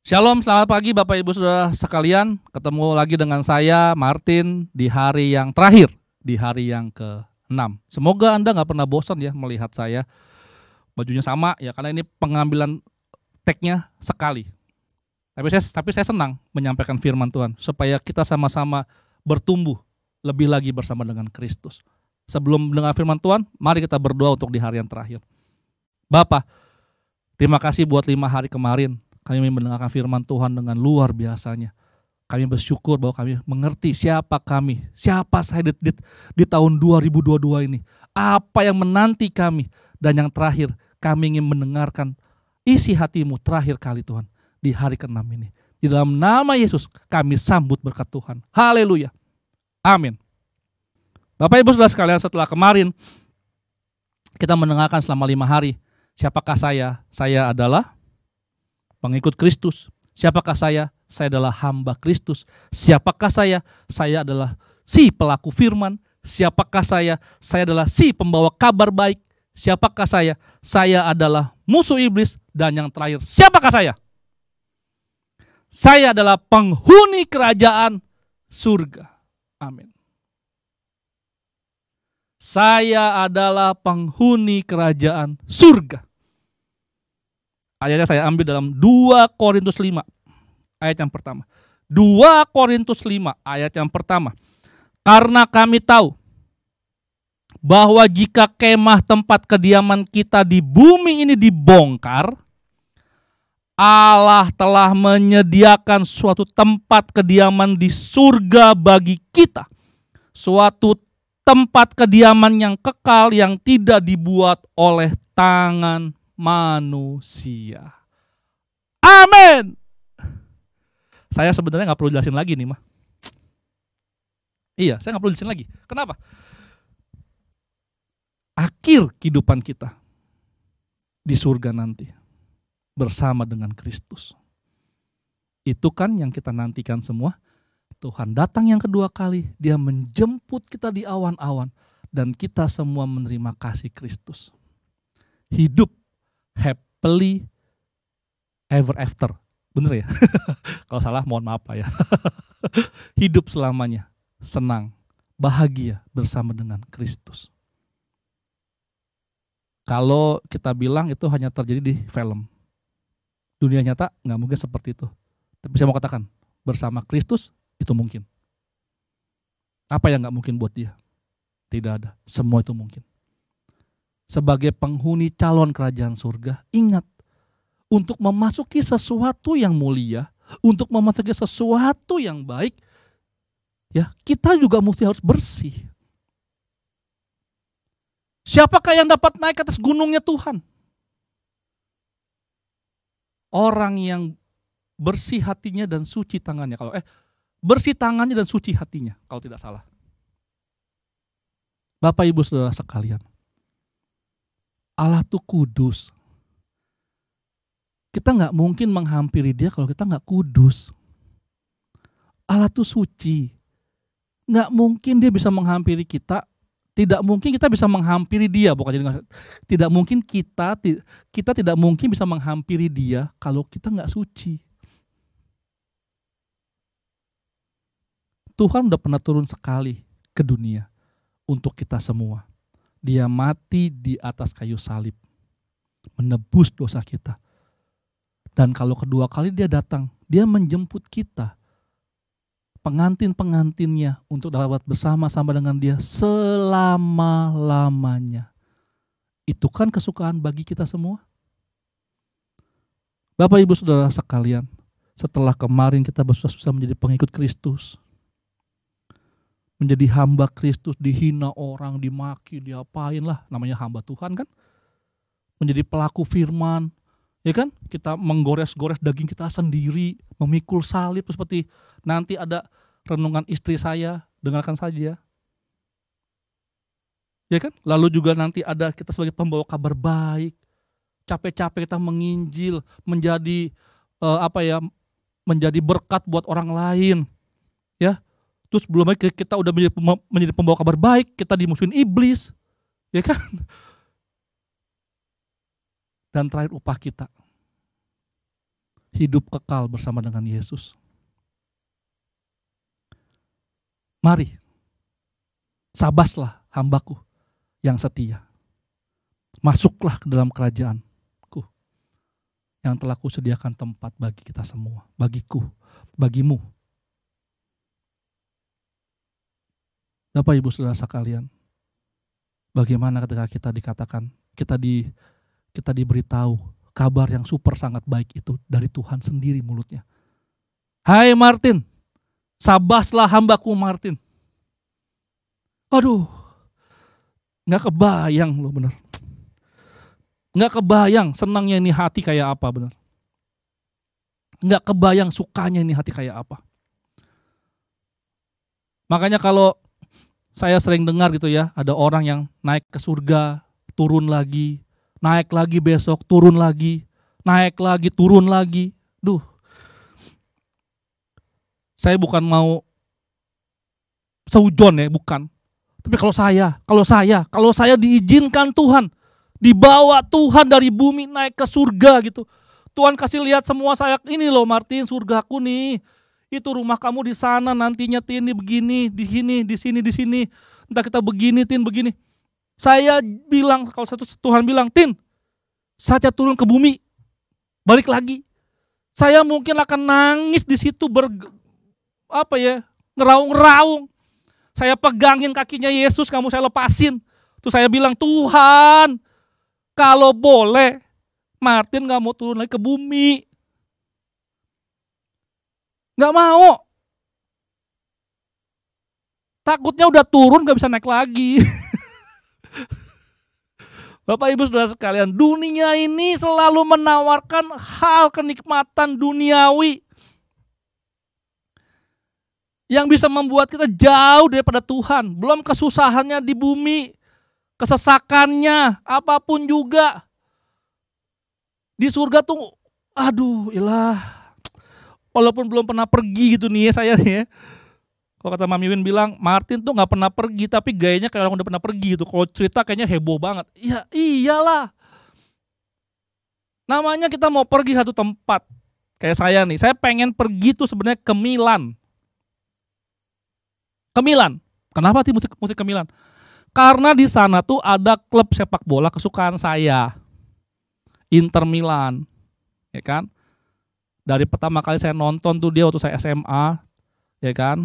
Shalom, selamat pagi Bapak Ibu Saudara sekalian. Ketemu lagi dengan saya Martin di hari yang terakhir, di hari yang ke-6. Semoga Anda gak pernah bosan ya melihat saya. Bajunya sama ya, karena ini pengambilan tag-nya sekali. Tapi saya senang menyampaikan firman Tuhan supaya kita sama-sama bertumbuh lebih lagi bersama dengan Kristus. Sebelum mendengar firman Tuhan, mari kita berdoa untuk di hari yang terakhir. Bapak, terima kasih buat 5 hari kemarin. Kami mendengarkan firman Tuhan dengan luar biasanya. Kami bersyukur bahwa kami mengerti siapa kami, siapa saya di tahun 2022 ini. Apa yang menanti kami. Dan yang terakhir, kami ingin mendengarkan isi hatimu terakhir kali Tuhan di hari ke-6 ini. Di dalam nama Yesus kami sambut berkat Tuhan. Haleluya. Amin. Bapak Ibu Saudara sekalian, setelah kemarin kita mendengarkan selama 5 hari. Siapakah saya? Saya adalah pengikut Kristus. Siapakah saya? Saya adalah hamba Kristus. Siapakah saya? Saya adalah si pelaku firman. Siapakah saya? Saya adalah si pembawa kabar baik. Siapakah saya? Saya adalah musuh iblis. Dan yang terakhir, siapakah saya? Saya adalah penghuni kerajaan surga. Amin. Saya adalah penghuni kerajaan surga. Ayatnya saya ambil dalam 2 Korintus 5 ayat yang pertama. 2 Korintus 5 ayat yang pertama. Karena kami tahu bahwa jika kemah tempat kediaman kita di bumi ini dibongkar, Allah telah menyediakan suatu tempat kediaman di surga bagi kita. Suatu tempat kediaman yang kekal yang tidak dibuat oleh tangan manusia. Amin. Saya sebenarnya gak perlu jelasin lagi nih mah. Iya, saya gak perlu jelasin lagi. Kenapa? Akhir kehidupan kita di surga nanti bersama dengan Kristus. Itu kan yang kita nantikan semua. Tuhan datang yang kedua kali, dia menjemput kita di awan-awan dan kita semua menerima kasih Kristus. Hidup happily ever after. Bener ya? Kalau salah mohon maaf Pak ya. Hidup selamanya senang, bahagia bersama dengan Kristus. Kalau kita bilang itu hanya terjadi di film, dunia nyata gak mungkin seperti itu. Tapi saya mau katakan, bersama Kristus itu mungkin. Apa yang gak mungkin buat dia? Tidak ada, semua itu mungkin. Sebagai penghuni calon kerajaan surga, ingat, untuk memasuki sesuatu yang mulia, untuk memasuki sesuatu yang baik, ya kita juga mesti harus bersih. Siapakah yang dapat naik ke atas gunungnya Tuhan? Orang yang bersih hatinya dan suci tangannya. Bersih tangannya dan suci hatinya, kalau tidak salah. Bapak Ibu Saudara sekalian, Allah tuh kudus. Kita gak mungkin menghampiri dia kalau kita gak kudus. Allah tuh suci. Gak mungkin dia bisa menghampiri kita. Tidak mungkin kita bisa menghampiri dia. Tidak mungkin kita tidak mungkin bisa menghampiri dia kalau kita gak suci. Tuhan udah pernah turun sekali ke dunia untuk kita semua. Dia mati di atas kayu salib, menebus dosa kita. Dan kalau kedua kali dia datang, dia menjemput kita, pengantin-pengantinnya, untuk dapat bersama-sama dengan dia selama-lamanya. Itu kan kesukaan bagi kita semua. Bapak Ibu Saudara sekalian, setelah kemarin kita bersusah-susah menjadi pengikut Kristus, menjadi hamba Kristus, dihina orang, dimaki, diapain lah, namanya hamba Tuhan kan. Menjadi pelaku firman, ya kan? Kita menggores-gores daging kita sendiri, memikul salib seperti nanti ada renungan istri saya, dengarkan saja. Ya kan? Lalu juga nanti ada kita sebagai pembawa kabar baik, capek-capek kita menginjil, menjadi menjadi berkat buat orang lain. Ya. Terus belum lagi kita udah menjadi pembawa kabar baik, kita dimusuhin iblis, ya kan? Dan terakhir upah kita. hidup kekal bersama dengan Yesus. Mari, sabaslah hambaku yang setia. Masuklah ke dalam kerajaanku yang telah kusediakan tempat bagi kita semua, bagiku, bagimu. Bapak Ibu Saudara sekalian, bagaimana ketika kita dikatakan, kita diberitahu kabar yang super sangat baik itu dari Tuhan sendiri mulutnya. Hai Martin, sabaslah hambaku Martin. Aduh, gak kebayang loh bener. Gak kebayang senangnya ini hati kayak apa bener. Gak kebayang sukanya ini hati kayak apa. Makanya kalau saya sering dengar gitu ya, ada orang yang naik ke surga, turun lagi, naik lagi besok, turun lagi, naik lagi, turun lagi. Duh, saya bukan mau seujon ya, bukan. Tapi kalau saya diizinkan Tuhan, dibawa Tuhan dari bumi naik ke surga gitu. Tuhan kasih lihat semua saya, ini loh Martin, surgaku nih. Itu rumah kamu di sana nantinya Tin, begini, di sini. Entah kita begini Tin, begini. Saya bilang, kalau satu Tuhan bilang, Tin, saatnya turun ke bumi, balik lagi. Saya mungkin akan nangis di situ ngeraung-raung. Saya pegangin kakinya Yesus, kamu saya lepasin. Terus saya bilang, Tuhan, kalau boleh, Martin gak mau turun lagi ke bumi. Gak mau. Takutnya udah turun gak bisa naik lagi. Bapak Ibu Saudara sekalian, dunia ini selalu menawarkan hal kenikmatan duniawi yang bisa membuat kita jauh daripada Tuhan. Belum kesusahannya di bumi, kesesakannya, apapun juga. Di surga tuh, aduh ilah. Walaupun belum pernah pergi gitu nih ya saya nih ya. Kalau kata Mami Win bilang, Martin tuh gak pernah pergi tapi gayanya kayak orang udah pernah pergi gitu. Kalau cerita kayaknya heboh banget. Ya iyalah. Namanya kita mau pergi satu tempat. Kayak saya nih, saya pengen pergi tuh sebenarnya ke Milan. Ke Milan. Kenapa sih mesti ke Milan? Karena di sana tuh ada klub sepak bola kesukaan saya. Inter Milan. Ya kan? Dari pertama kali saya nonton tuh dia waktu saya SMA, ya kan,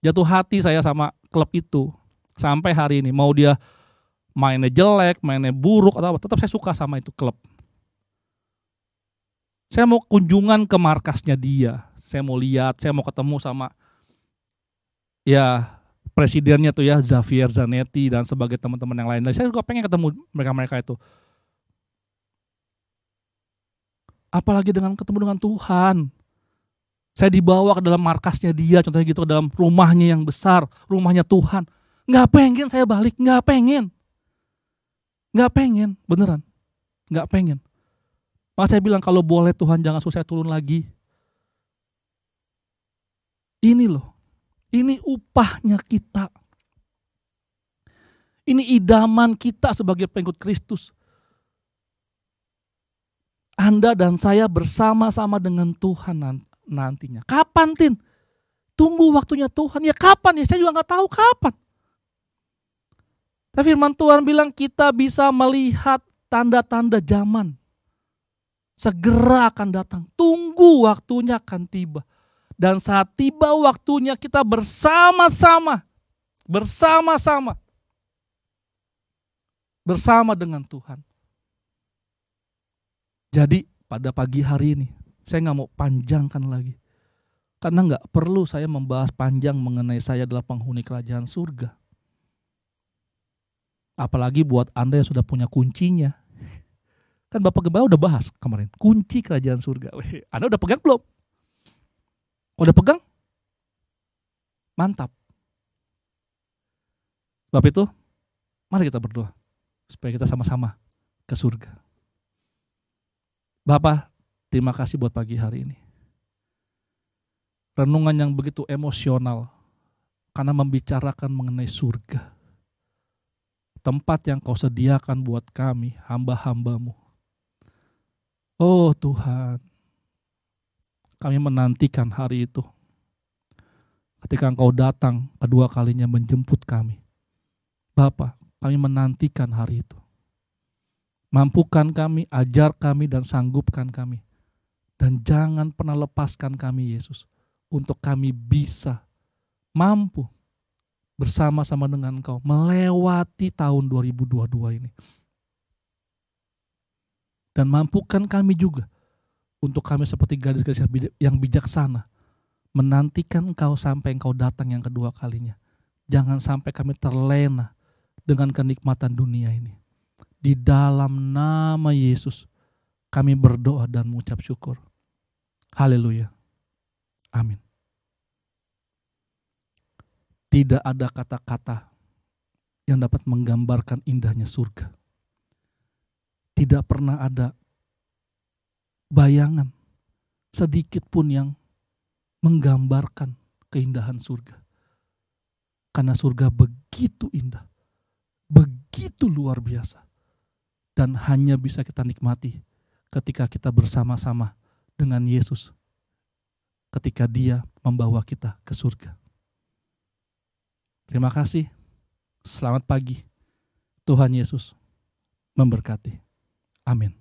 jatuh hati saya sama klub itu. Sampai hari ini, mau dia mainnya jelek, mainnya buruk, atau apa, tetap saya suka sama itu klub. Saya mau kunjungan ke markasnya dia, saya mau lihat, saya mau ketemu sama ya presidennya tuh ya, Xavier Zanetti dan sebagai teman-teman yang lain. Saya juga pengen ketemu mereka-mereka itu. Apalagi ketemu dengan Tuhan. Saya dibawa ke dalam markasnya dia, contohnya gitu, ke dalam rumahnya yang besar, rumahnya Tuhan. Gak pengen saya balik, gak pengen, beneran, gak pengen. Maka saya bilang kalau boleh Tuhan jangan suruh saya turun lagi. Ini loh, ini upahnya kita. Ini idaman kita sebagai pengikut Kristus. Anda dan saya bersama-sama dengan Tuhan nantinya. Kapan Tin? Tunggu waktunya Tuhan. Ya kapan ya? Saya juga gak tahu kapan. Tapi firman Tuhan bilang kita bisa melihat tanda-tanda zaman. Segera akan datang. Tunggu waktunya akan tiba. Dan saat tiba waktunya kita bersama-sama. Bersama dengan Tuhan. Jadi pada pagi hari ini saya gak mau panjangkan lagi. Karena gak perlu saya membahas panjang mengenai saya adalah penghuni kerajaan surga. Apalagi buat Anda yang sudah punya kuncinya. Kan Bapak Gembala udah bahas kemarin, kunci kerajaan surga. Anda udah pegang belum? Udah pegang? Mantap. Sebab itu, mari kita berdoa. Supaya kita sama-sama ke surga. Bapak, terima kasih buat pagi hari ini. Renungan yang begitu emosional karena membicarakan mengenai surga. Tempat yang kau sediakan buat kami, hamba-hambamu. Oh Tuhan, kami menantikan hari itu. Ketika Engkau datang kedua kalinya menjemput kami. Bapa, kami menantikan hari itu. Mampukan kami, ajar kami, dan sanggupkan kami. Dan jangan pernah lepaskan kami, Yesus, untuk kami bisa mampu bersama-sama dengan Engkau melewati tahun 2022 ini. Dan mampukan kami juga untuk kami seperti gadis-gadis yang bijaksana menantikan Engkau sampai Engkau datang yang kedua kalinya. Jangan sampai kami terlena dengan kenikmatan dunia ini. Di dalam nama Yesus kami berdoa dan mengucap syukur. Haleluya. Amin. Tidak ada kata-kata yang dapat menggambarkan indahnya surga. Tidak pernah ada bayangan sedikit pun yang menggambarkan keindahan surga. Karena surga begitu indah, begitu luar biasa, dan hanya bisa kita nikmati ketika kita bersama-sama dengan Yesus, ketika Dia membawa kita ke surga. Terima kasih, selamat pagi, Tuhan Yesus memberkati. Amin.